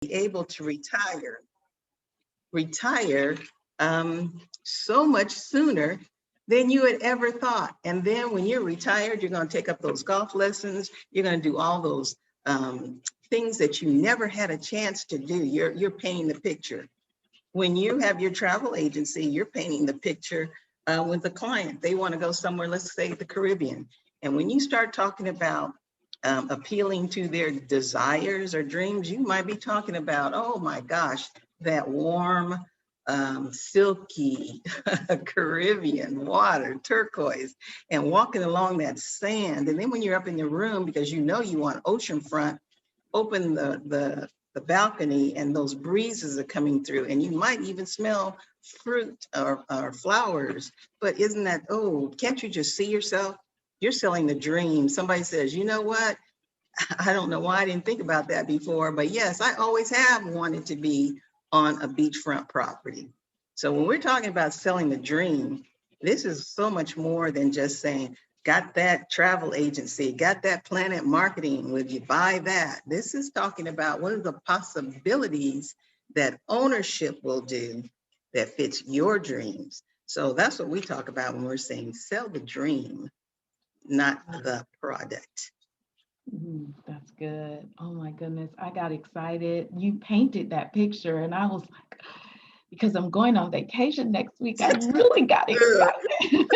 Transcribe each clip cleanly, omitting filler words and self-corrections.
able to retire so much sooner than you had ever thought. And then when you're retired, you're going to take up those golf lessons. You're going to do all those things that you never had a chance to do. You're painting the picture. When you have your travel agency, you're painting the picture with the client. They want to go somewhere, let's say the Caribbean. And when you start talking about appealing to their desires or dreams, you might be talking about, oh my gosh, that warm, silky Caribbean water, turquoise, and walking along that sand. And then when you're up in your room, because you know you want oceanfront, open the balcony and those breezes are coming through, and you might even smell fruit or flowers. But isn't that, oh, can't you just see yourself? You're selling the dream. Somebody says, you know what? I don't know why I didn't think about that before, but yes, I always have wanted to be on a beachfront property. So when we're talking about selling the dream, this is so much more than just saying, got that travel agency, got that Planet Marketing, would you buy that? This is talking about what are the possibilities that ownership will do that fits your dreams. So that's what we talk about when we're saying sell the dream, not the product. That's good. Oh my goodness. I got excited. You painted that picture, and I was like, because I'm going on vacation next week, I really got excited.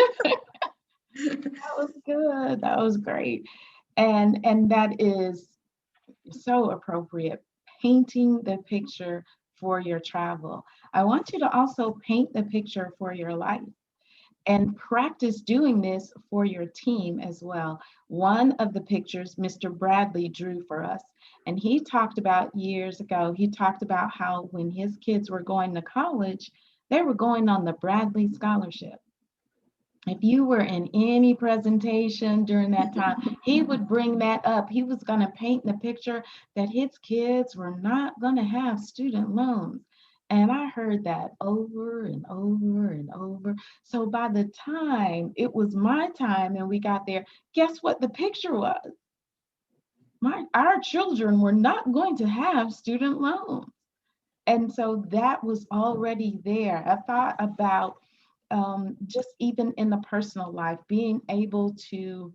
That was good. That was great. And that is so appropriate. Painting the picture for your travel. I want you to also paint the picture for your life and practice doing this for your team as well. One of the pictures Mr. Bradley drew for us, and he talked about years ago, he talked about how when his kids were going to college, they were going on the Bradley Scholarship. If you were in any presentation during that time, he would bring that up. He was going to paint the picture that his kids were not going to have student loans. And I heard that over and over and over. So by the time it was my time and we got there, guess what the picture was? Our children were not going to have student loans. And so that was already there. I thought about just even in the personal life, being able to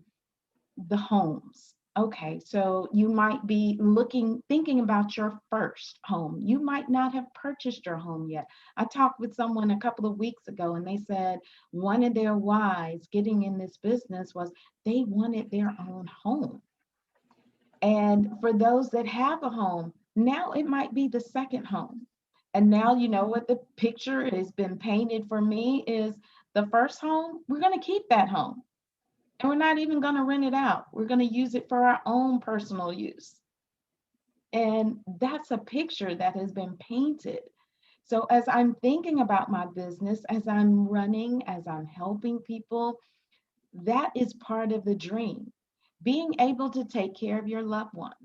the homes. Okay, so you might be thinking about your first home. You might not have purchased your home yet. I talked with someone a couple of weeks ago, and they said one of their whys getting in this business was they wanted their own home. And for those that have a home, now it might be the second home. And now you know what the picture has been painted for me is the first home, we're going to keep that home. And we're not even going to rent it out. We're going to use it for our own personal use. And that's a picture that has been painted. So as I'm thinking about my business, as I'm running, as I'm helping people, that is part of the dream. Being able to take care of your loved ones.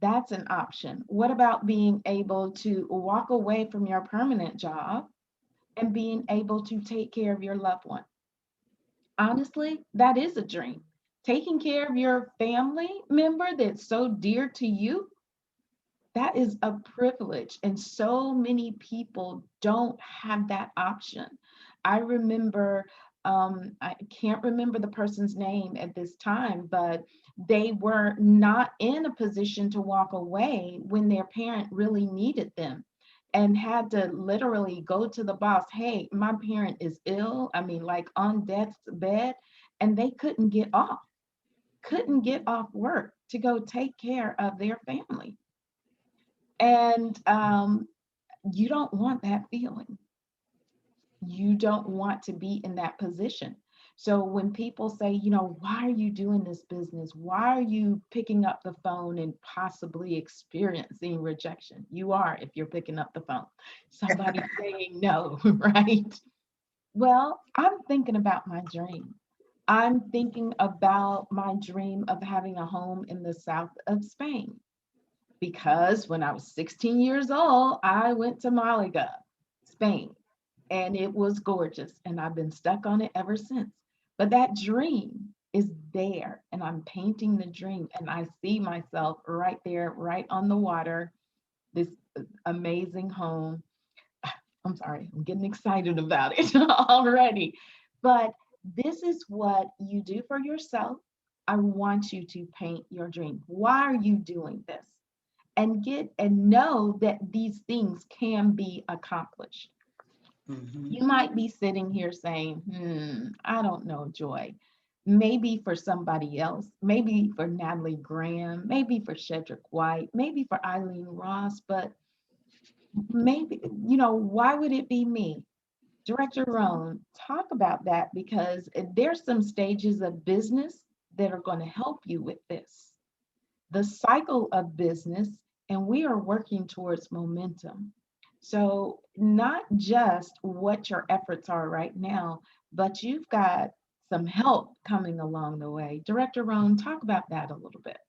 That's an option. What about being able to walk away from your permanent job and being able to take care of your loved one? Honestly, that is a dream. Taking care of your family member that's so dear to you, that is a privilege. And so many people don't have that option. I remember, I can't remember the person's name at this time, but they were not in a position to walk away when their parent really needed them and had to literally go to the boss, hey, my parent is ill. I mean, like on death's bed, and they couldn't get off work to go take care of their family. And you don't want that feeling. You don't want to be in that position. So when people say, why are you doing this business? Why are you picking up the phone and possibly experiencing rejection? You are if you're picking up the phone. Somebody saying no, right? Well, I'm thinking about my dream. I'm thinking about my dream of having a home in the south of Spain because when I was 16 years old, I went to Malaga, Spain, and it was gorgeous. And I've been stuck on it ever since. But that dream is there, and I'm painting the dream, and I see myself right there, right on the water, this amazing home. I'm sorry, I'm getting excited about it already. But this is what you do for yourself. I want you to paint your dream. Why are you doing this? And get and know that these things can be accomplished. Mhm. You might be sitting here saying, I don't know, Joy. Maybe for somebody else, maybe for Natalie Graham, maybe for Shedrick White, maybe for Eileen Ross, but maybe, why would it be me? Director Roan, talk about that because there's some stages of business that are going to help you with this. The cycle of business, and we are working towards momentum. So, not just what your efforts are right now, but you've got some help coming along the way. Director Roan, talk about that a little bit.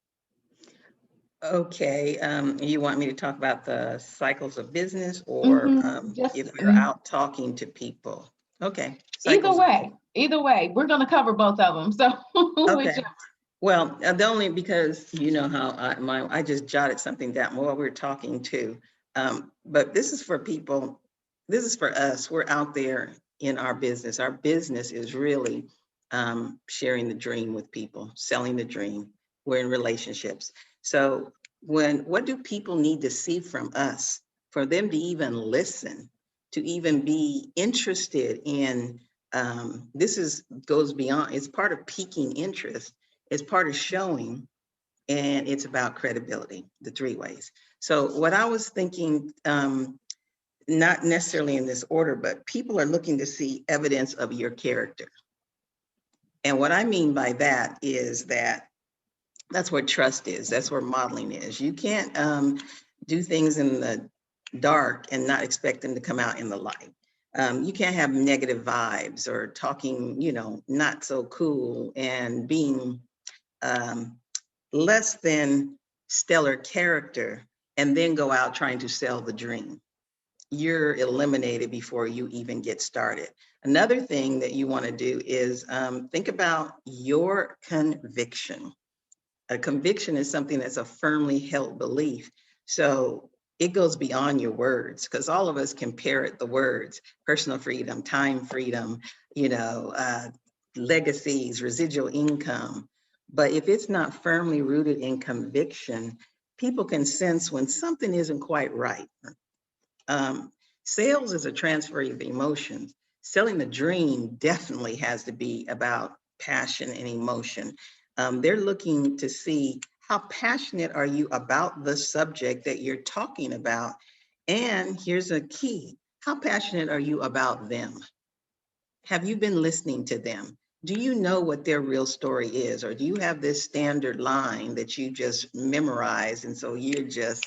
Okay, you want me to talk about the cycles of business or Just if we're out talking to people? Okay, either cycles of business. way, we're going to cover both of them. So, Okay. whichever. Well, the only because you know how I just jotted something down while we were talking too. But this is for people, this is for us. We're out there in our business. Our business is really sharing the dream with people, selling the dream. We're in relationships. So what do people need to see from us for them to even listen, to even be interested in goes beyond, it's part of piquing interest. It's part of showing, and it's about credibility, the three ways. So what I was thinking, not necessarily in this order, but people are looking to see evidence of your character. And what I mean by that is that that's where trust is. That's where modeling is. You can't do things in the dark and not expect them to come out in the light. You can't have negative vibes or talking, not so cool and being less than stellar character and then go out trying to sell the dream. You're eliminated before you even get started. Another thing that you want to do is think about your conviction. A conviction is something that's a firmly held belief. So it goes beyond your words because all of us can parrot the words: personal freedom, time freedom, legacies, residual income. But if it's not firmly rooted in conviction, people can sense when something isn't quite right. Sales is a transfer of emotions. Selling the dream definitely has to be about passion and emotion. They're looking to see how passionate are you about the subject that you're talking about. And here's a key: how passionate are you about them? Have you been listening to them? Do you know what their real story is? Or do you have this standard line that you just memorize? And so you're just,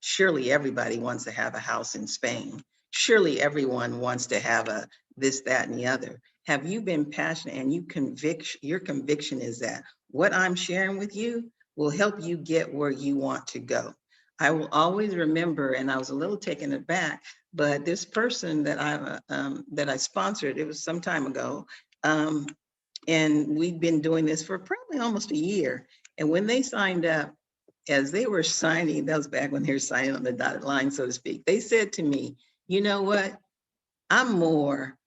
surely everybody wants to have a house in Spain. Surely everyone wants to have a this, that, and the other. Have you been passionate and your conviction is that what I'm sharing with you will help you get where you want to go? I will always remember, and I was a little taken aback, but this person that I sponsored, it was some time ago, and we've been doing this for probably almost a year. And when they signed up, as they were signing, that was back when they were signing on the dotted line, so to speak, they said to me, you know what? I'm more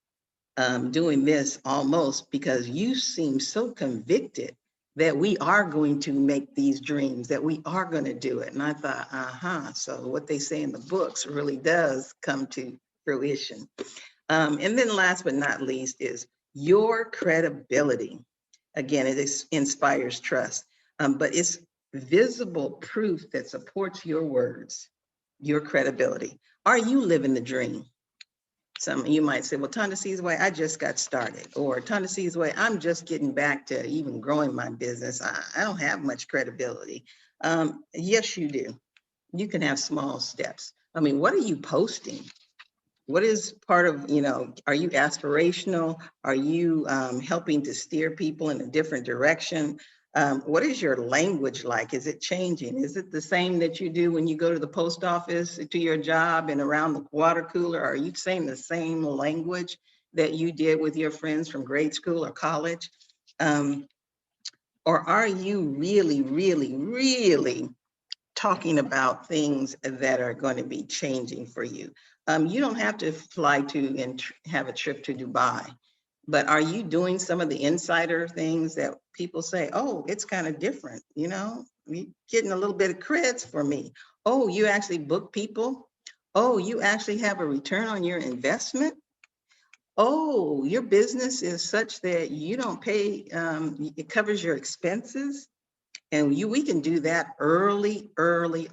doing this almost because you seem so convicted that we are going to make these dreams, that we are going to do it. And I thought, so what they say in the books really does come to fruition. And then last but not least is your credibility. Again, it inspires trust, but it's visible proof that supports your words, your credibility. Are you living the dream? Some you might say, well, Tonda C's Way, I just got started, or Tonda C's Way, I'm just getting back to even growing my business. I don't have much credibility. Yes, you do. You can have small steps. I mean, what are you posting? What is part of, are you aspirational? Are you helping to steer people in a different direction? What is your language like? Is it changing? Is it the same that you do when you go to the post office, to your job and around the water cooler? Are you saying the same language that you did with your friends from grade school or college? Or are you really, really, really talking about things that are going to be changing for you. You don't have to fly to and have a trip to Dubai, but are you doing some of the insider things that people say, oh, it's kind of different, you know, you getting a little bit of creds for me. Oh, you actually book people. Oh, you actually have a return on your investment. Oh, your business is such that you don't pay, it covers your expenses. And we can do that early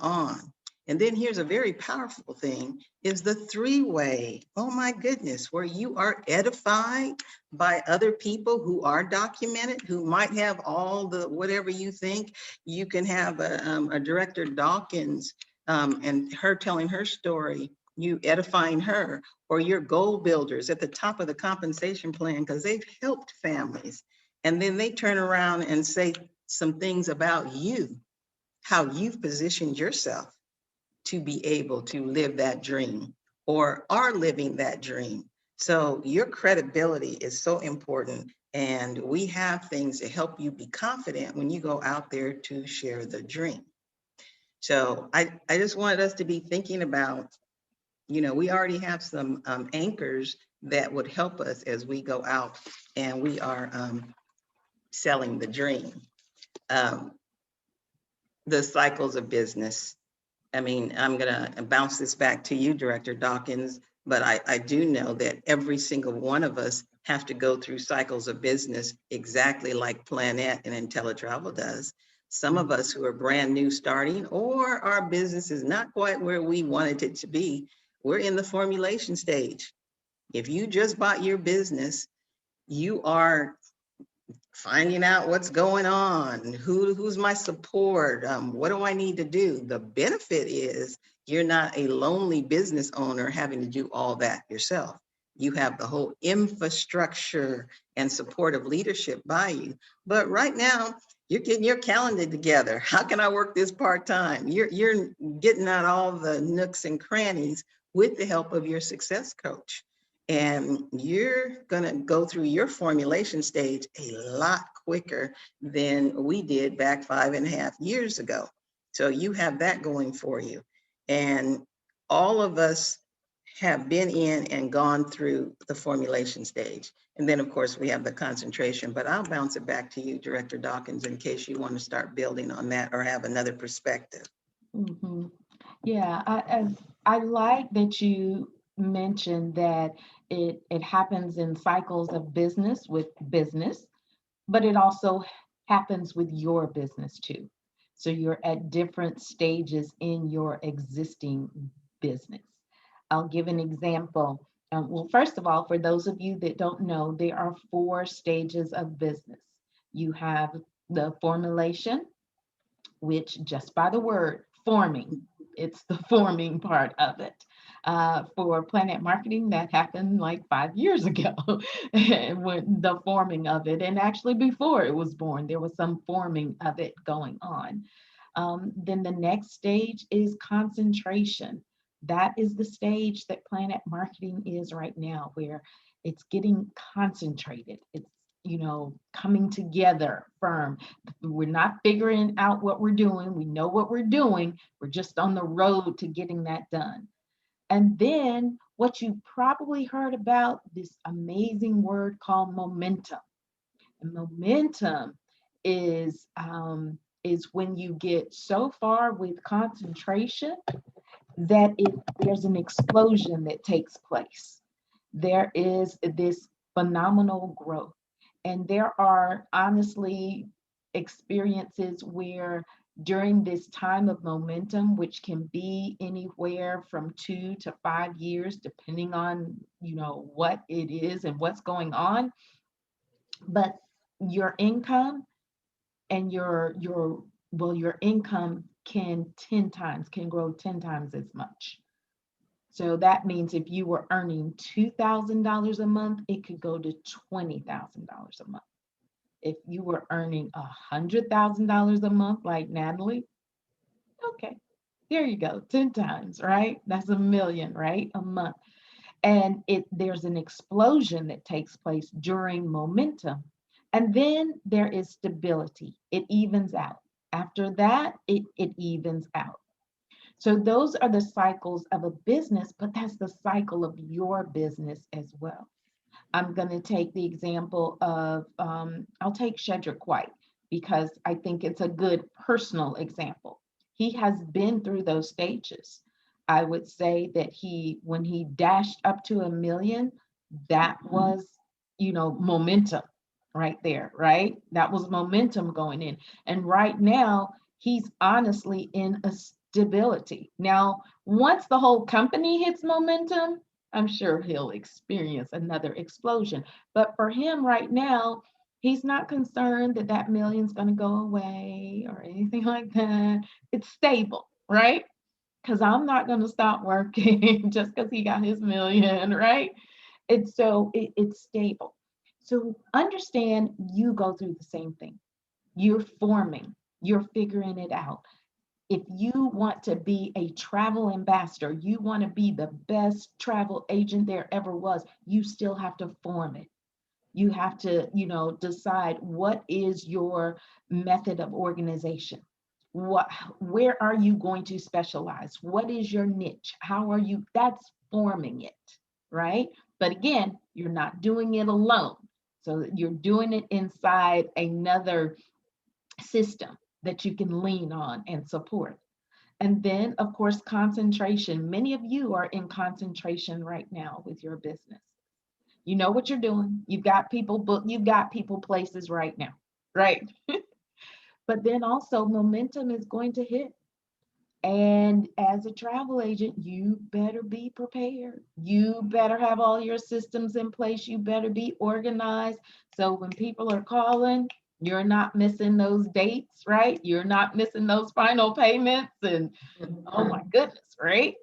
on. And then here's a very powerful thing is the three-way. Oh my goodness, where you are edified by other people who are documented, who might have all the, whatever you think. You can have a Director Dawkins and her telling her story, you edifying her, or your goal builders at the top of the compensation plan, because they've helped families. And then they turn around and say some things about you, how you've positioned yourself to be able to live that dream or are living that dream. So your credibility is so important. And we have things to help you be confident when you go out there to share the dream. So I just wanted us to be thinking about, you know, we already have some anchors that would help us as we go out and we are selling the dream. The cycles of business. I mean, I'm gonna bounce this back to you, Director Dawkins, but I do know that every single one of us have to go through cycles of business exactly like Planet and IntelliTravel does. Some of us who are brand new starting, or our business is not quite where we wanted it to be, we're in the formulation stage. If you just bought your business, you are finding out what's going on, who's my support, what do I need to do? The benefit is you're not a lonely business owner having to do all that yourself. You have the whole infrastructure and supportive leadership by you. But right now, you're getting your calendar together. How can I work this part-time? You're getting out all the nooks and crannies with the help of your success coach. And you're going to go through your formulation stage a lot quicker than we did back 5.5 years ago. So you have that going for you. And all of us have been in and gone through the formulation stage. And then, of course, we have the concentration. But I'll bounce it back to you, Director Dawkins, in case you want to start building on that or have another perspective. Mhm. Yeah, I like that you mentioned that it happens in cycles of business with business, but it also happens with your business too. So you're at different stages in your existing business. I'll give an example. Well, first of all, for those of you that don't know, there are 4 stages of business. You have the formulation, which just by the word forming, it's the forming part of it. For Planet Marketing, that happened like 5 years ago when the forming of it. And actually before it was born, there was some forming of it going on. Then the next stage is concentration. That is the stage that Planet Marketing is right now, where it's getting concentrated. It's, you know, coming together firm. We're not figuring out what we're doing. We know what we're doing. We're just on the road to getting that done. And then what you probably heard about, this amazing word called momentum. And momentum is when you get so far with concentration that there's an explosion that takes place. There is this phenomenal growth. And there are honestly experiences where during this time of momentum, which can be anywhere from 2 to 5 years, depending on, you know, what it is and what's going on, but your income and your income can grow 10 times as much. So that means if you were earning $2,000 a month, it could go to $20,000 a month. If you were earning $100,000 a month, like Natalie, okay, there you go, 10 times, right? That's $1 million, right? A month. And there's an explosion that takes place during momentum. And then there is stability. It evens out. After that, it evens out. So those are the cycles of a business, but that's the cycle of your business as well. I'm going to take the example of, I'll take Shedrick White because I think it's a good personal example. He has been through those stages. I would say that when he dashed up to 1 million, that was, momentum right there, right? That was momentum going in. And right now, he's honestly in a stability. Now, once the whole company hits momentum, I'm sure he'll experience another explosion. But for him right now, he's not concerned that that million's going to go away or anything like that. It's stable, right? Because I'm not going to stop working just because he got his million, right? It's stable. So understand you go through the same thing. You're forming, you're figuring it out. If you want to be a travel ambassador, you want to be the best travel agent there ever was, you still have to form it. You have to, decide what is your method of organization. Where are you going to specialize? What is your niche? How are you? That's forming it, right? But again, you're not doing it alone. So you're doing it inside another system that you can lean on and support. And then, of course, concentration. Many of you are in concentration right now with your business. You know what you're doing. You've got people booked, you've got people places right now, right? But then also momentum is going to hit. And as a travel agent, you better be prepared. You better have all your systems in place. You better be organized. So when people are calling, you're not missing those dates, right? You're not missing those final payments. And oh my goodness, right?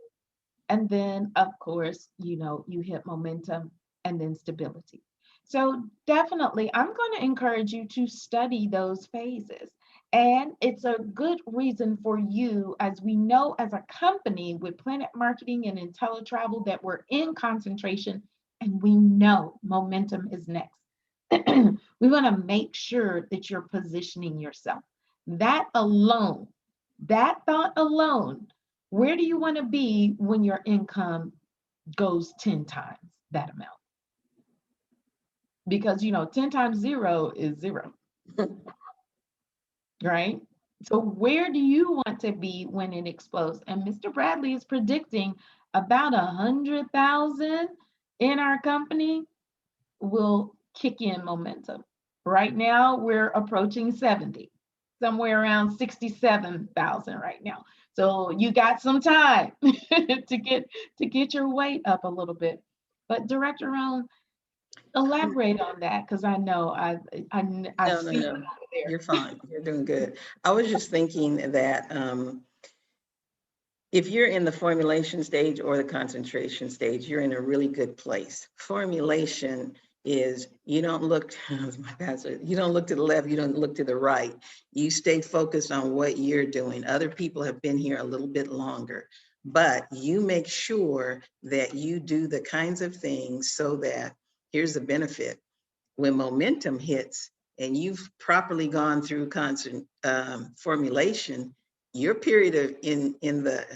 And then, of course, you hit momentum and then stability. So definitely, I'm going to encourage you to study those phases. And it's a good reason for you, as we know as a company with Planet Marketing and IntelliTravel, that we're in concentration and we know momentum is next. We want to make sure that you're positioning yourself. That alone, that thought alone, where do you want to be when your income goes 10 times that amount? Because 10 times 0 is 0. Right? So where do you want to be when it explodes? And Mr. Bradley is predicting about 100,000 in our company will kick in momentum. Right now, we're approaching 70, somewhere around 67,000 right now. So you got some time to get your weight up a little bit. But Director Roan, elaborate on that, because I know I No, see no. You're fine. You're doing good. I was just thinking that if you're in the formulation stage or the concentration stage, you're in a really good place. Formulation is you don't look, you don't look to the left, you don't look to the right. You stay focused on what you're doing. Other people have been here a little bit longer, but you make sure that you do the kinds of things so that here's the benefit. When momentum hits and you've properly gone through formulation, your period of in the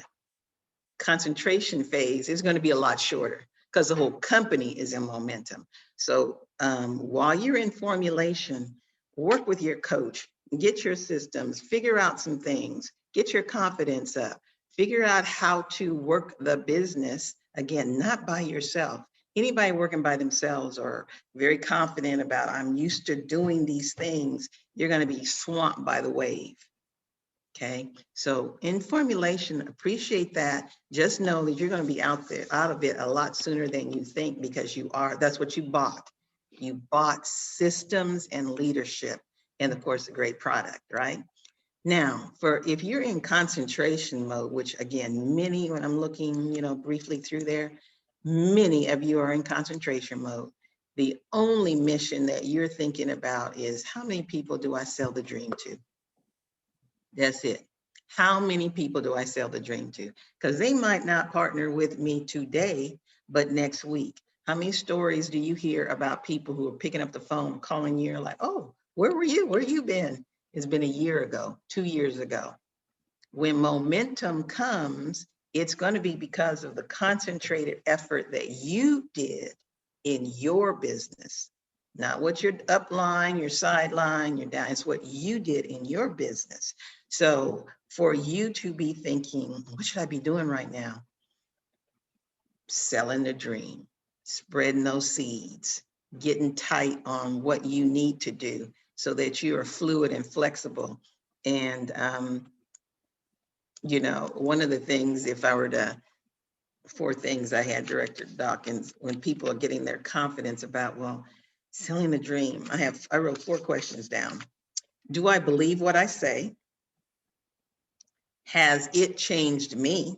concentration phase is going to be a lot shorter because the whole company is in momentum. So while you're in formulation, work with your coach, get your systems, figure out some things, get your confidence up, figure out how to work the business, again, not by yourself. Anybody working by themselves or very confident about, I'm used to doing these things, you're going to be swamped by the wave. Okay, so in formulation, appreciate that. Just know that you're going to be out of it a lot sooner than you think, because that's what you bought. You bought systems and leadership, and of course, a great product, right? Now, if you're in concentration mode, which again, many, when I'm looking, briefly through there, many of you are in concentration mode. The only mission that you're thinking about is, how many people do I sell the dream to? That's it. How many people do I sell the dream to? Because they might not partner with me today, but next week. How many stories do you hear about people who are picking up the phone, calling you, like, oh, where were you? Where you been? It's been a year ago, 2 years ago. When momentum comes, it's going to be because of the concentrated effort that you did in your business. Not what your upline, your sideline, your down, it's what you did in your business. So for you to be thinking, what should I be doing right now? Selling the dream, spreading those seeds, getting tight on what you need to do so that you are fluid and flexible. And, you know, one of the things, if I were to, 4 things I had Director Dawkins, when people are getting their confidence about, well, selling the dream, I wrote 4 questions down. Do I believe what I say? Has it changed me?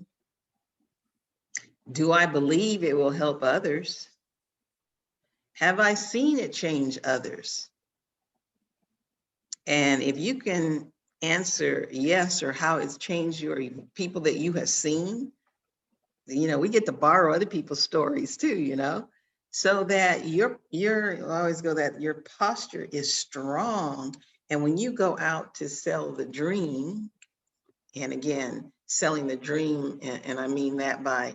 Do I believe it will help others? Have I seen it change others? And if you can answer yes, or how it's changed your people that you have seen, you know, we get to borrow other people's stories too, you know, so that your I always go that your posture is strong. And when you go out to sell the dream, and again, selling the dream, and I mean that by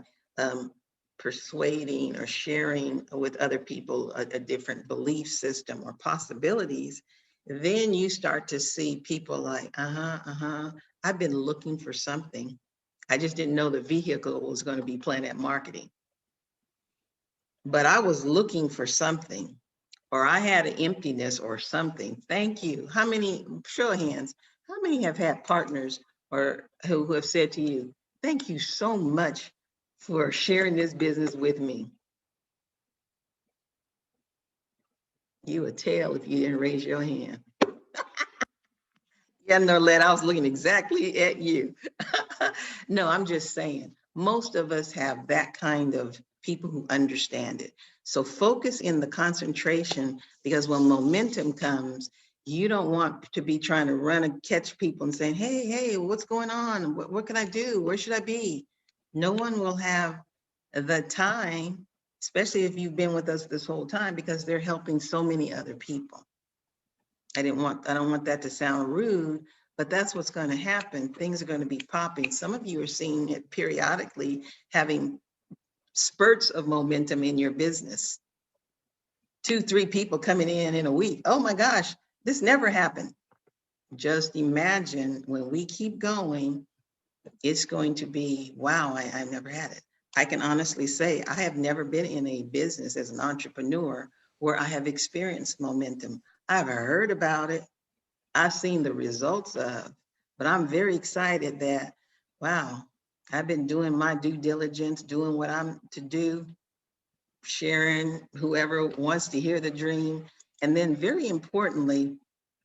persuading or sharing with other people a different belief system or possibilities, then you start to see people like, I've been looking for something. I just didn't know the vehicle was going to be Planet Marketing. But I was looking for something, or I had an emptiness or something. Thank you. How many, show of hands, how many have had partners or who have said to you, thank you so much for sharing this business with me? You would tell if you didn't raise your hand. Yeah, Norlette, I was looking exactly at you. No, I'm just saying, most of us have that kind of people who understand it. So focus in the concentration, because when momentum comes, you don't want to be trying to run and catch people and saying, hey, what's going on? What can I do? Where should I be? No one will have the time, especially if you've been with us this whole time, because they're helping so many other people. I don't want that to sound rude, but that's what's going to happen. Things are going to be popping. Some of you are seeing it periodically, having spurts of momentum in your business. 2, 3 people coming in a week. Oh my gosh, this never happened. Just imagine when we keep going, it's going to be, wow, I've never had it. I can honestly say I have never been in a business as an entrepreneur where I have experienced momentum. I've heard about it. I've seen the results of, but I'm very excited that, wow, I've been doing my due diligence, doing what I'm to do, sharing whoever wants to hear the dream. And then very importantly,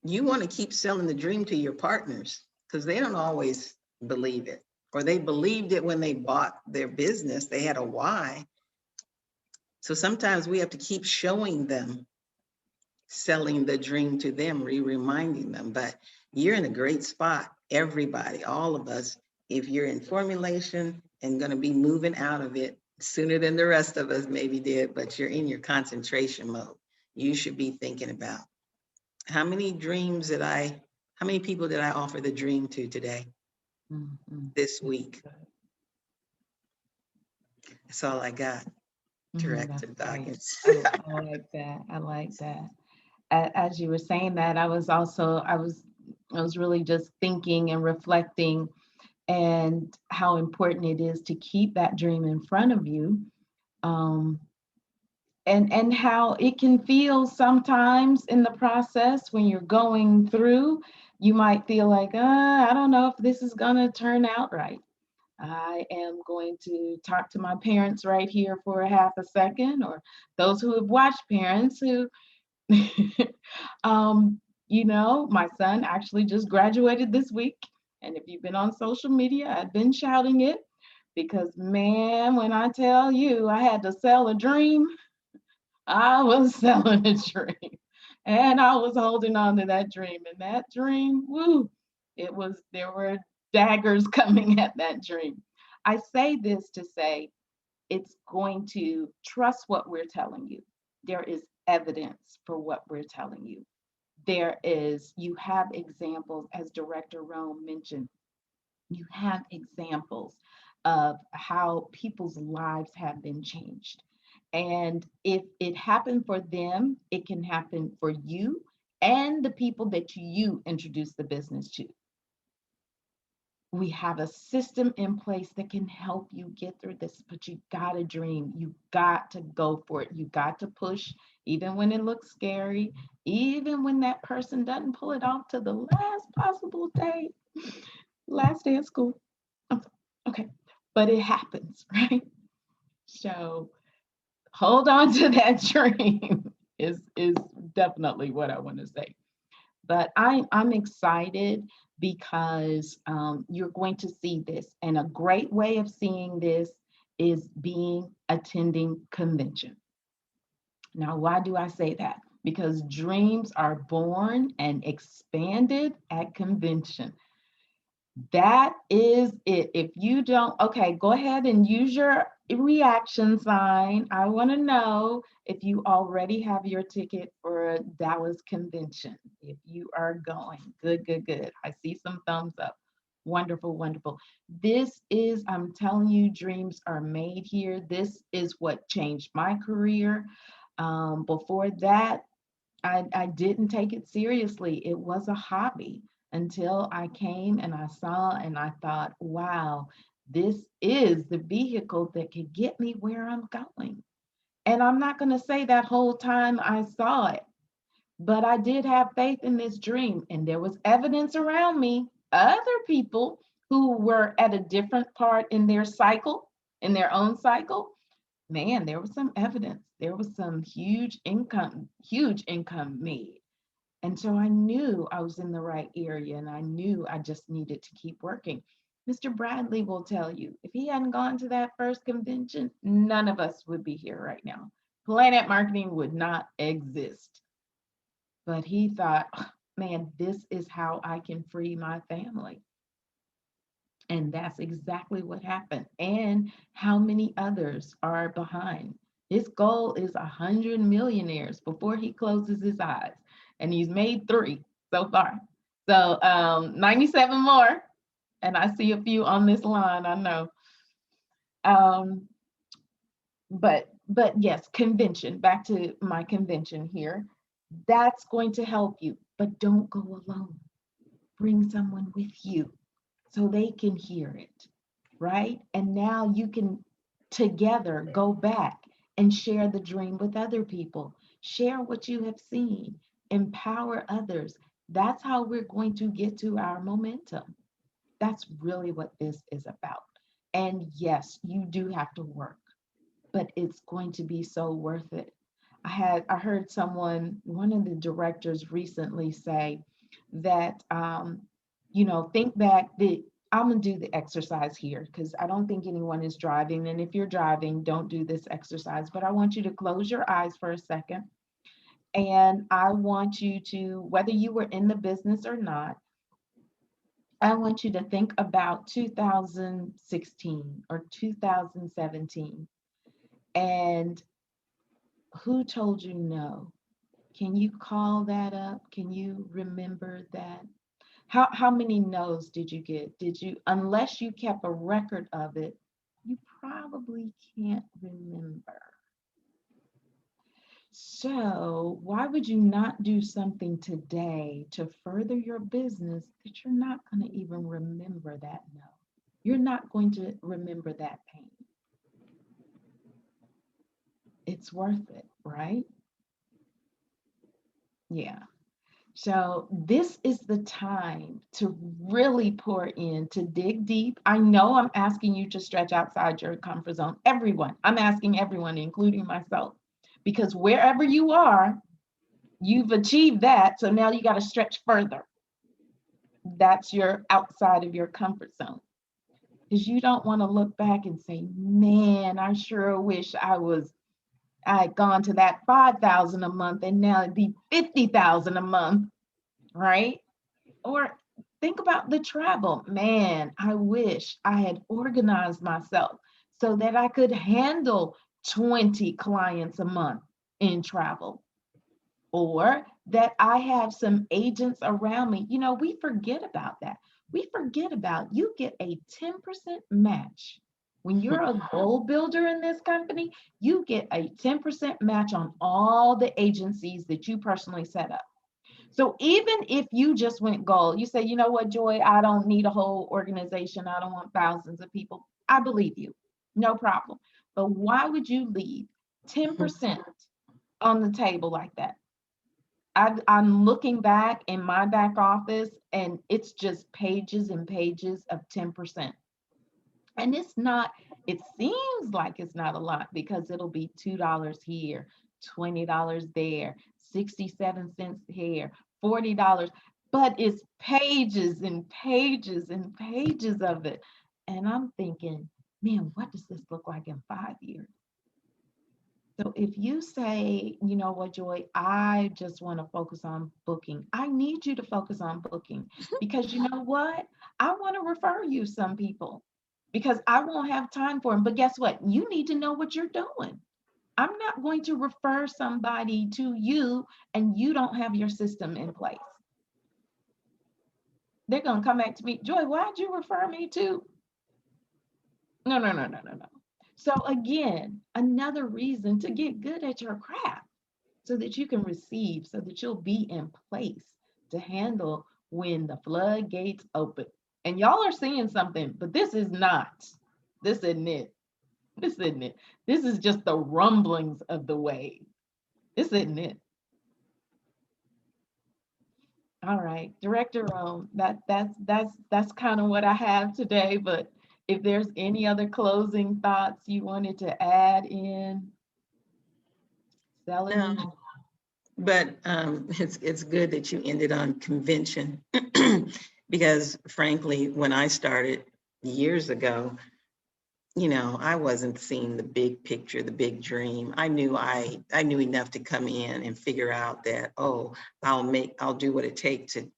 you want to keep selling the dream to your partners, because they don't always believe it, or they believed it when they bought their business. They had a why. So sometimes we have to keep showing them, selling the dream to them, reminding them. But you're in a great spot, everybody, all of us, if you're in formulation and going to be moving out of it sooner than the rest of us maybe did, but you're in your concentration mode. You should be thinking about, how many people did I offer the dream to today, this week? That's all I got. Director Dawkins. I like that. I like that. As you were saying that, I was really just thinking and reflecting, and how important it is to keep that dream in front of you, and how it can feel sometimes in the process when you're going through. You might feel like, I don't know if this is gonna turn out right. I am going to talk to my parents right here for a half a second, or those who have watched parents who, my son actually just graduated this week. And if you've been on social media, I've been shouting it, because man, when I tell you I had to sell a dream, I was selling a dream, and I was holding on to that dream. And that dream, woo, there were daggers coming at that dream. I say this to say, it's going to trust what we're telling you. There is evidence for what we're telling you. you have examples, as Director Rome mentioned, you have examples of how people's lives have been changed. And if it happened for them, it can happen for you and the people that you introduce the business to. We have a system in place that can help you get through this, but you got to dream. You got to go for it. You got to push, even when it looks scary, even when that person doesn't pull it off to the last possible day, last day of school. Okay, but it happens, right? So hold on to that dream is definitely what I want to say. But I'm excited because you're going to see this. And a great way of seeing this is attending convention. Now, why do I say that? Because dreams are born and expanded at convention. That is it. If you don't, okay, go ahead and use your reaction sign. I want to know if you already have your ticket for Dallas convention. If you are going, good, good, good. I see some thumbs up. Wonderful, wonderful. This is, I'm telling you, dreams are made here. This is what changed my career. Before that, I didn't take it seriously. It was a hobby until I came and I saw and I thought, wow, this is the vehicle that could get me where I'm going. And I'm not going to say that whole time I saw it, but I did have faith in this dream. And there was evidence around me, other people who were at a different part in their cycle, in their own cycle. Man, there was some evidence. There was some huge income made. And so I knew I was in the right area and I knew I just needed to keep working. Mr. Bradley will tell you, if he hadn't gone to that first convention, none of us would be here right now. Planet Marketing would not exist. But he thought, "Oh, man, this is how I can free my family." And that's exactly what happened. And how many others are behind? His goal is 100 millionaires before he closes his eyes. And he's made 3 so far. So 97 more. And I see a few on this line, I know. Um, but yes, convention, back to my convention here. That's going to help you, but don't go alone. Bring someone with you so they can hear it, right? And now you can together go back and share the dream with other people. Share what you have seen, empower others. That's how we're going to get to our momentum. That's really what this is about. And yes, you do have to work, but it's going to be so worth it. I heard one of the directors recently say that think back. I'm gonna do the exercise here because I don't think anyone is driving. And if you're driving, don't do this exercise. But I want you to close your eyes for a second. And I want you to, whether you were in the business or not, I want you to think about 2016 or 2017 and who told you no? Can you call that up? Can you remember that? How many no's did you get? Unless you kept a record of it, you probably can't remember. So why would you not do something today to further your business that you're not going to even remember that no? You're not going to remember that pain. It's worth it, right? Yeah. So this is the time to really pour in, to dig deep. I know I'm asking you to stretch outside your comfort zone. Everyone, I'm asking everyone, including myself, because wherever you are, you've achieved that. So now you got to stretch further. That's your outside of your comfort zone. Because you don't want to look back and say, man, I sure wish I had gone to that 5,000 a month and now it'd be 50,000 a month, right? Or think about the travel. Man, I wish I had organized myself so that I could handle 20 clients a month in travel. or that I have some agents around me. You know, we forget about that. We forget about you get a 10% match. When you're a goal builder in this company, you get a 10% match on all the agencies that you personally set up. So even if you just went gold, you say, you know what, Joy, I don't need a whole organization. I don't want thousands of people. I believe you. No problem. But why would you leave 10% on the table like that? I'm looking back in my back office and it's just pages and pages of 10%. And it's not, it seems like it's not a lot because it'll be $2 here, $20 there, 67 cents here, $40, but it's pages and pages and pages of it. And I'm thinking, man, what does this look like in 5 years? So if you say, you know what, Joy, I just want to focus on booking, I need you to focus on booking because you know what? I want to refer you some people because I won't have time for them. But guess what? You need to know what you're doing. I'm not going to refer somebody to you and you don't have your system in place. They're going to come back to me, Joy, why'd you refer me to? No, no, no, no, no, no. So again, another reason to get good at your craft so that you can receive, so that you'll be in place to handle when the floodgates open. And y'all are seeing something, but this is not. This isn't it. This isn't it. This is just the rumblings of the wave. This isn't it. All right, Director Rome, that's kind of what I have today, but if there's any other closing thoughts you wanted to add in, Selling. No, but it's good that you ended on convention because frankly, when I started years ago, you know, I wasn't seeing the big picture, the big dream. I knew enough to come in and figure out that, oh, I'll do what it takes to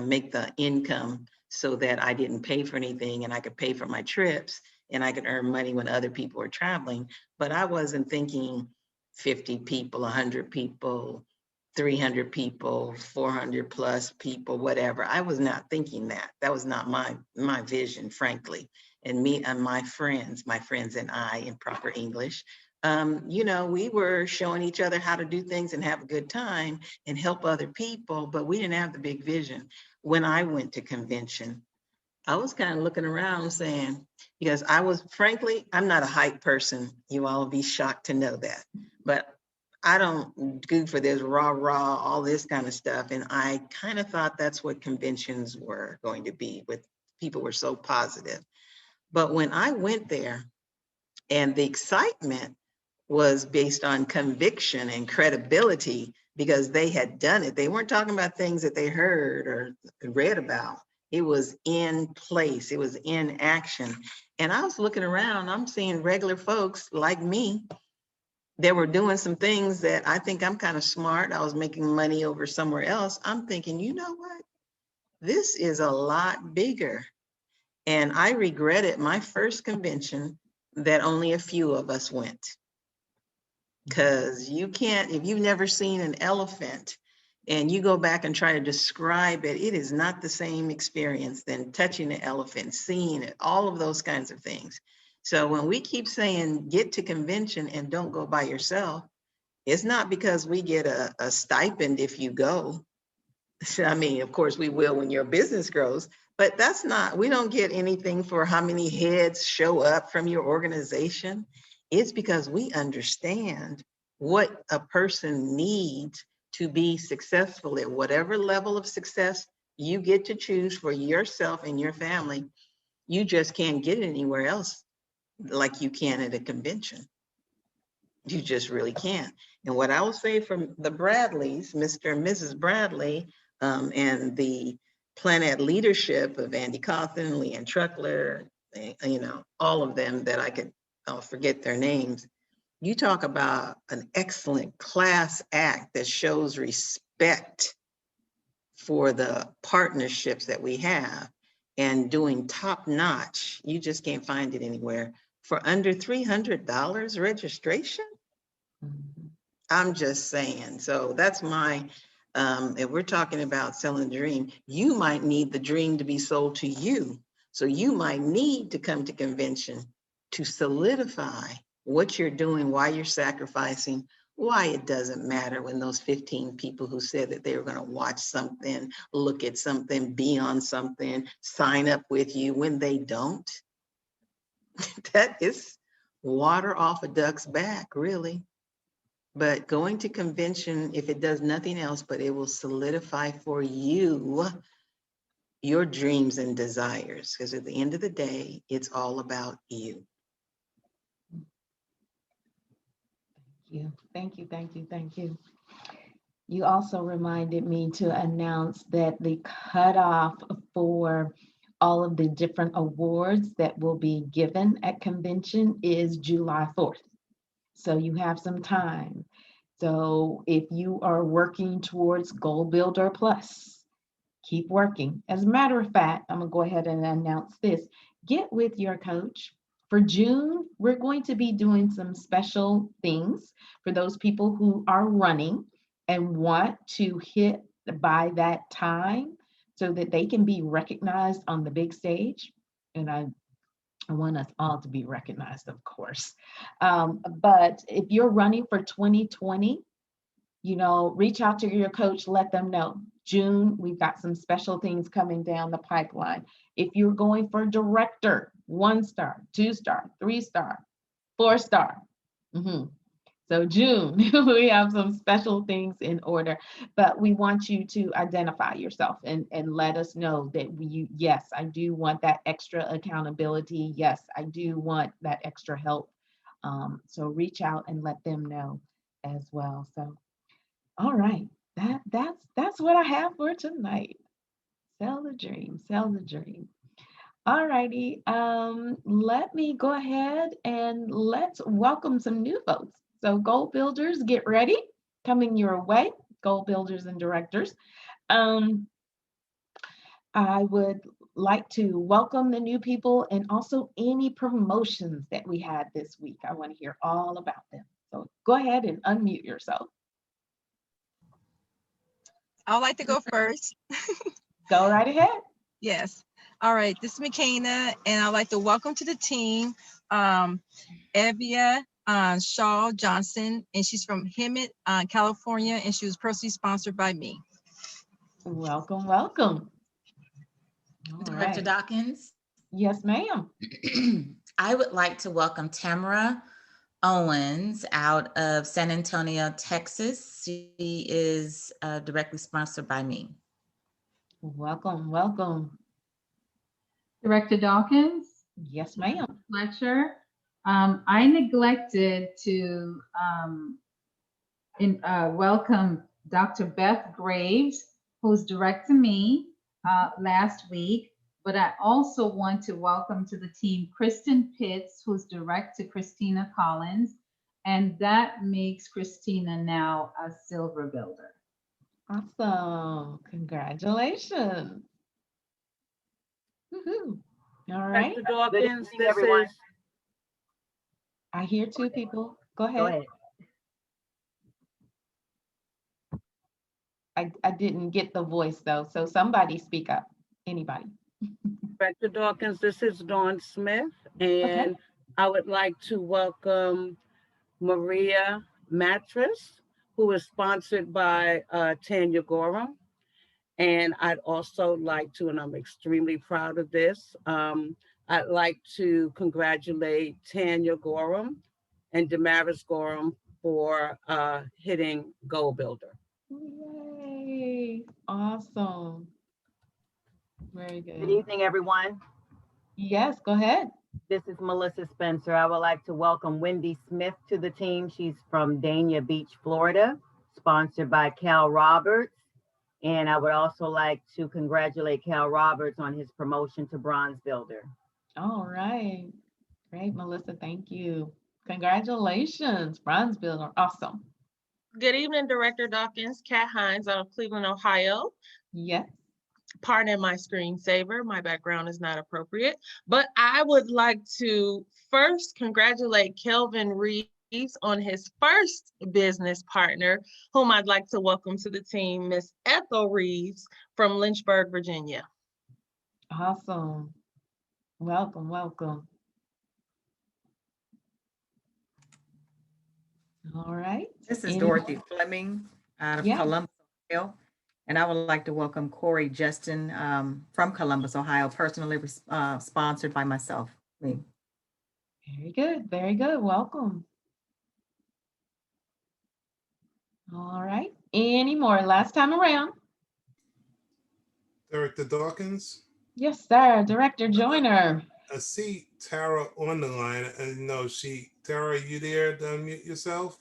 make the income so that I didn't pay for anything and I could pay for my trips and I could earn money when other people are traveling. But I wasn't thinking 50 people, 100 people, 300 people, 400 plus people, whatever. I was not thinking that. That was not my vision, frankly. And me and my friends and I, in proper English, you know, we were showing each other how to do things and have a good time and help other people, but we didn't have the big vision. When I went to convention, I was kind of looking around saying, because frankly, I'm not a hype person. You all will be shocked to know that, but I don't go for this rah, all this kind of stuff. And I kind of thought that's what conventions were going to be, with people were so positive. But when I went there, and the excitement was based on conviction and credibility because they had done it. They weren't talking about things that they heard or read about. It was in place, it was in action. And I was looking around, I'm seeing regular folks like me that were doing some things that I think I'm kind of smart. I was making money over somewhere else. I'm thinking, you know what? This is a lot bigger. And I regretted my first convention that only a few of us went. Because you can't, if you've never seen an elephant and you go back and try to describe it, it is not the same experience than touching the elephant, seeing it, all of those kinds of things. So when we keep saying get to convention and don't go by yourself, it's not because we get a stipend if you go. I mean, of course we will when your business grows, but that's not, we don't get anything for how many heads show up from your organization. It's because we understand what a person needs to be successful at whatever level of success you get to choose for yourself and your family. You just can't get it anywhere else like you can at a convention. You just really can't. And what I will say from the Bradleys, Mr. and Mrs. Bradley, and the Planet leadership of Andy Cawthon, Leanne Truckler, you know, all of them that I'll forget their names. You talk about an excellent class act that shows respect for the partnerships that we have and doing top notch. You just can't find it anywhere for under $300 registration. Mhm. I'm just saying. So that's my, if we're talking about selling a dream, you might need the dream to be sold to you. So you might need to come to convention to solidify what you're doing, why you're sacrificing, why it doesn't matter when those 15 people who said that they were going to watch something, look at something, be on something, sign up with you, when they don't. That is water off a duck's back, really. But going to convention, if it does nothing else, but it will solidify for you your dreams and desires, because at the end of the day, it's all about you. Thank you, thank you, thank you. You also reminded me to announce that the cutoff for all of the different awards that will be given at convention is July 4th. So you have some time. So if you are working towards Goal Builder Plus, keep working. As a matter of fact, I'm gonna go ahead and announce this. Get with your coach. For June, we're going to be doing some special things for those people who are running and want to hit by that time so that they can be recognized on the big stage. And I want us all to be recognized, of course. But if you're running for 2020, reach out to your coach, let them know. June, we've got some special things coming down the pipeline. If you're going for director, 1-star, 2-star, 3-star, 4-star. So June, we have some special things in order, but we want you to identify yourself and let us know that yes, I do want that extra accountability. Yes, I do want that extra help. So reach out and let them know as well. So, all right, that's what I have for tonight. Sell the dream, sell the dream. All righty, let me go ahead and let's welcome some new folks. So goal builders, get ready, coming your way, goal builders and directors. I would like to welcome the new people and also any promotions that we had this week. I want to hear all about them. So go ahead and unmute yourself. I'd like to go first. Go right ahead. Yes. All right. This is McKenna, and I'd like to welcome to the team Evia Shaw Johnson, and she's from Hemet, California, and she was personally sponsored by me. Welcome, welcome. All Director right. Dawkins. Yes, ma'am. I would like to welcome Tamara Owens out of San Antonio, Texas. She is directly sponsored by me. Welcome, welcome. Director Dawkins. Yes, ma'am. Fletcher. I neglected to welcome Dr. Beth Graves, who's direct to me last week, but I also want to welcome to the team Kristen Pitts, who's direct to Christina Collins, and that makes Christina now a silver builder. Awesome. Congratulations. Woohoo. All right. Dr. Dawkins, Good evening, everyone. I hear two people. Go ahead. Go ahead. I didn't get the voice though, so somebody speak up. Anybody? Dr. Dawkins, this is Dawn Smith, and I would like to welcome Maria Mattress, who is sponsored by Tanya Gorham. And I'd also like to, and I'm extremely proud of this, I'd like to congratulate Tanya Gorham and Damaris Gorham for hitting Goal Builder. Yay. Awesome. Very good. Good evening, everyone. Yes, go ahead. This is Melissa Spencer. I would like to welcome Wendy Smith to the team. She's from Dania Beach, Florida, sponsored by Cal Roberts. And I would also like to congratulate Cal Roberts on his promotion to Bronze Builder. All right. Great, Melissa. Thank you. Congratulations, Bronze Builder. Awesome. Good evening, Director Dawkins. Kat Hines out of Cleveland, Ohio. Yes. Pardon my screensaver. My background is not appropriate, but I would like to first congratulate Kelvin Reed Reeves on his first business partner, whom I'd like to welcome to the team, Miss Ethel Reeves from Lynchburg, Virginia. Awesome. Welcome, welcome. All right. This is Any- Dorothy Fleming out of Yeah. Columbus, Ohio. And I would like to welcome Corey Justin from Columbus, Ohio, personally sponsored by myself. Me. Very good, very good. Welcome. All right. Any more? Last time around. Director Dawkins, Yes, sir. Director Joyner. I see Tara on the line. And no, Tara, you there to unmute yourself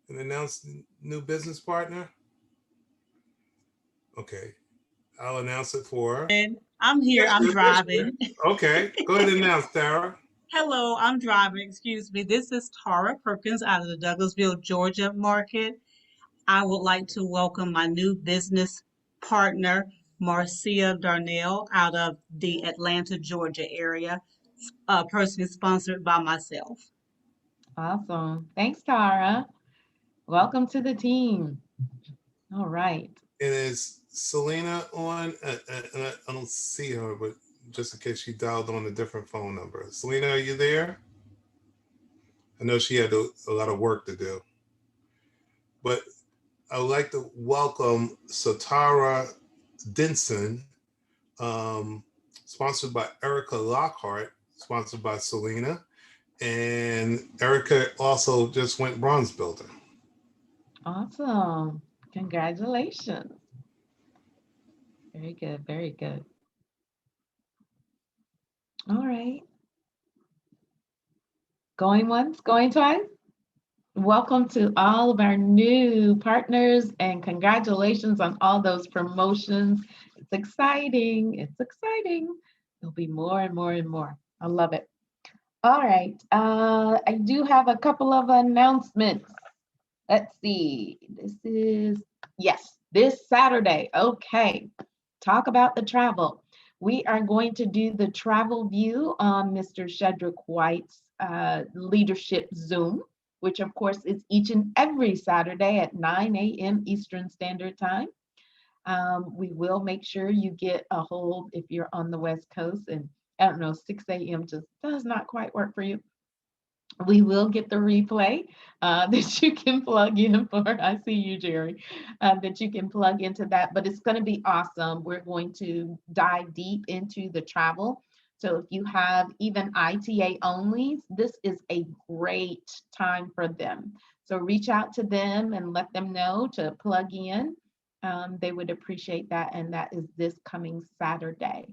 and announce the new business partner? Okay, I'll announce it for her. I'm here. I'm driving. Okay, go ahead and announce, Tara. Hello, I'm driving. Excuse me. This is Tara Perkins out of the Douglasville, Georgia market. I would like to welcome my new business partner, Marcia Darnell, out of the Atlanta, Georgia area, personally sponsored by myself. Awesome. Thanks, Tara. Welcome to the team. All right. And is Selena on? I don't see her, but just in case she dialed on a different phone number. Selena, are you there? I know she had a lot of work to do. But I would like to welcome Satara Denson, sponsored by Erica Lockhart, sponsored by Selena. And Erica also just went bronze builder. Awesome. Congratulations. Very good, very good. All right. Going once, going twice. Welcome to all of our new partners and congratulations on all those promotions. It's exciting. It's exciting. There'll be more and more and more. I love it. All right. I do have a couple of announcements. Let's see. This Saturday. Okay. Talk about the travel. We are going to do the travel view on Mr. Shedrick White's leadership Zoom, which of course is each and every Saturday at 9 a.m. Eastern Standard Time. We will make sure you get a hold if you're on the West Coast, and I don't know, 6 a.m. just does not quite work for you. We will get the replay that you can plug in for. I see you, Jerry, that you can plug into that, but it's going to be awesome. We're going to dive deep into the travel. So if you have even ITA onlys, this is a great time for them. So reach out to them and let them know to plug in. They would appreciate that. And that is this coming Saturday.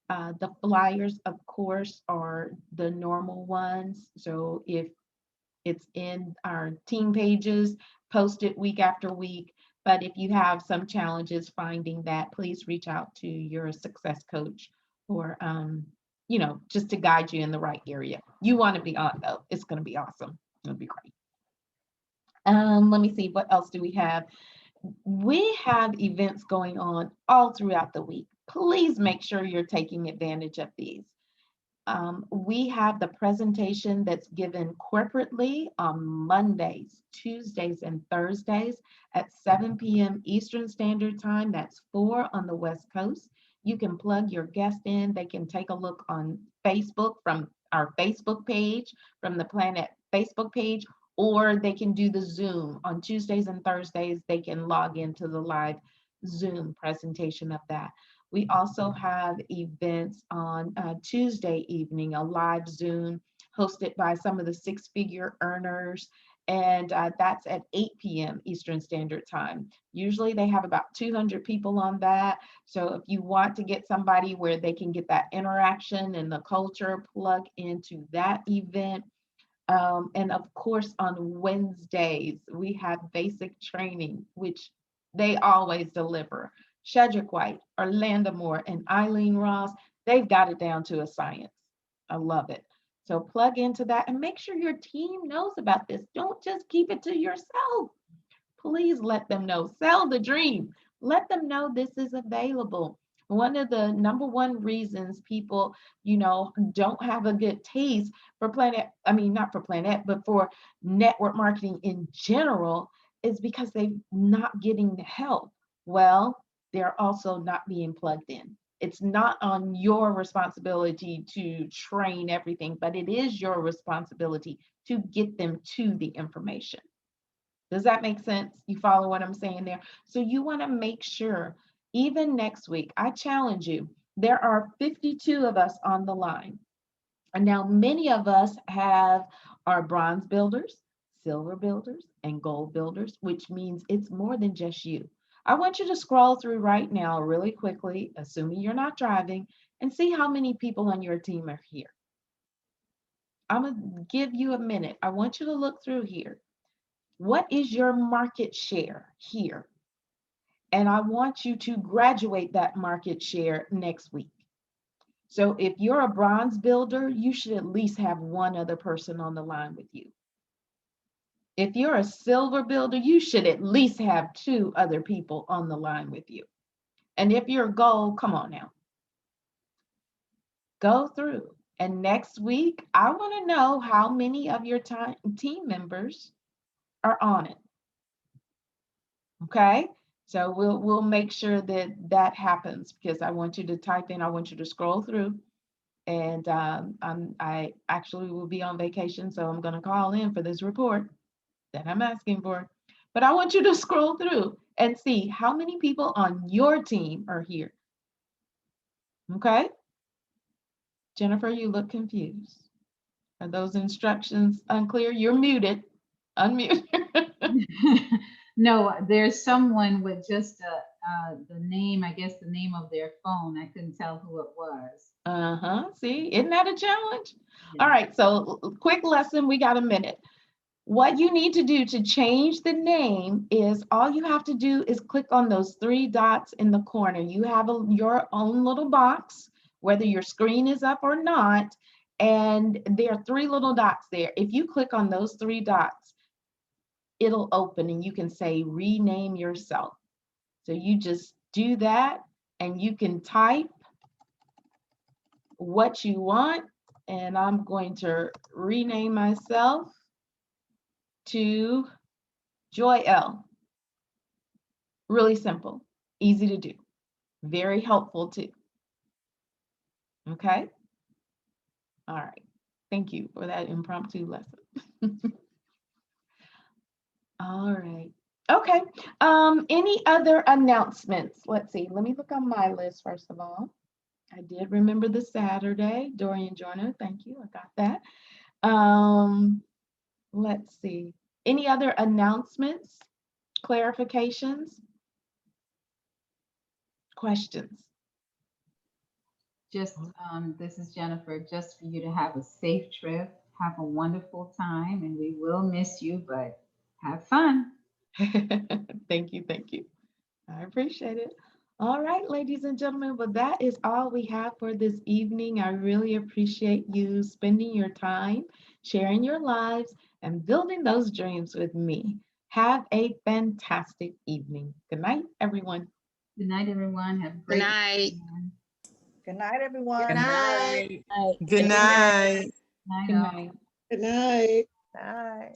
The flyers, of course, are the normal ones. So if it's in our team pages, post it week after week. But if you have some challenges finding that, please reach out to your success coach or, just to guide you in the right area. You want to be on though. It's going to be awesome. It'll be great. Let me see. What else do we have? We have events going on all throughout the week. Please make sure you're taking advantage of these. We have the presentation that's given corporately on Mondays, Tuesdays, and Thursdays at 7 p.m. Eastern Standard Time. That's 4 on the West Coast. You can plug your guest in. They can take a look on Facebook from our Facebook page, from the Planet Facebook page, or they can do the Zoom on Tuesdays and Thursdays. They can log into the live Zoom presentation of that. We also have events on Tuesday evening, a live Zoom hosted by some of the six-figure earners, and that's at 8 p.m. Eastern Standard Time. Usually they have about 200 people on that. So if you want to get somebody where they can get that interaction and the culture, plug into that event. And of course, on Wednesdays, we have basic training, which they always deliver. Shedrick White, Orlando Moore, and Eileen Ross, they've got it down to a science. I love it. So plug into that and make sure your team knows about this. Don't just keep it to yourself. Please let them know. Sell the dream. Let them know this is available. One of the number one reasons people, don't have a good taste for not for Planet, but for network marketing in general, is because they're not getting the help. Well, they're also not being plugged in. It's not on your responsibility to train everything, but it is your responsibility to get them to the information. Does that make sense? You follow what I'm saying there? So you want to make sure, even next week, I challenge you, there are 52 of us on the line. And now many of us are bronze builders, silver builders, and gold builders, which means it's more than just you. I want you to scroll through right now really quickly, assuming you're not driving, and see how many people on your team are here. I'm going to give you a minute. I want you to look through here. What is your market share here? And I want you to graduate that market share next week. So if you're a bronze builder, you should at least have one other person on the line with you. If you're a silver builder, you should at least have 2 other people on the line with you. And if you're gold, come on now. Go through. And next week, I want to know how many of your team members are on it. Okay? So we'll make sure that happens, because I want you to type in, I want you to scroll through. And I actually will be on vacation, so I'm going to call in for this report that I'm asking for. But I want you to scroll through and see how many people on your team are here. Okay? Jennifer, you look confused. Are those instructions unclear? You're muted. Unmute. No, there's someone with just the name, I guess the name of their phone. I couldn't tell who it was. See, isn't that a challenge? All right, so quick lesson, we got a minute. What you need to do to change the name is, all you have to do is click on those 3 dots in the corner. You have your own little box, whether your screen is up or not, and there are 3 little dots there. If you click on those 3 dots, it'll open and you can say rename yourself. So you just do that and you can type what you want. And I'm going to rename myself to Joy L. Really simple, easy to do, very helpful too. Okay. All right. Thank you for that impromptu lesson. All right. Okay. Any other announcements? Let's see. Let me look on my list first of all. I did remember the Saturday. Dorian Joyner, thank you. I got that. Let's see. Any other announcements, clarifications, questions? Just, this is Jennifer, just for you to have a safe trip, have a wonderful time, and we will miss you, but have fun. Thank you. Thank you. I appreciate it. All right, ladies and gentlemen, well, that is all we have for this evening. I really appreciate you spending your time, sharing your lives, and building those dreams with me. Have a fantastic evening. Good night, everyone. Good night, everyone. Have a great night. weekend. Good night, everyone. Good night. Good night. Night Good all. night. Good night. Bye.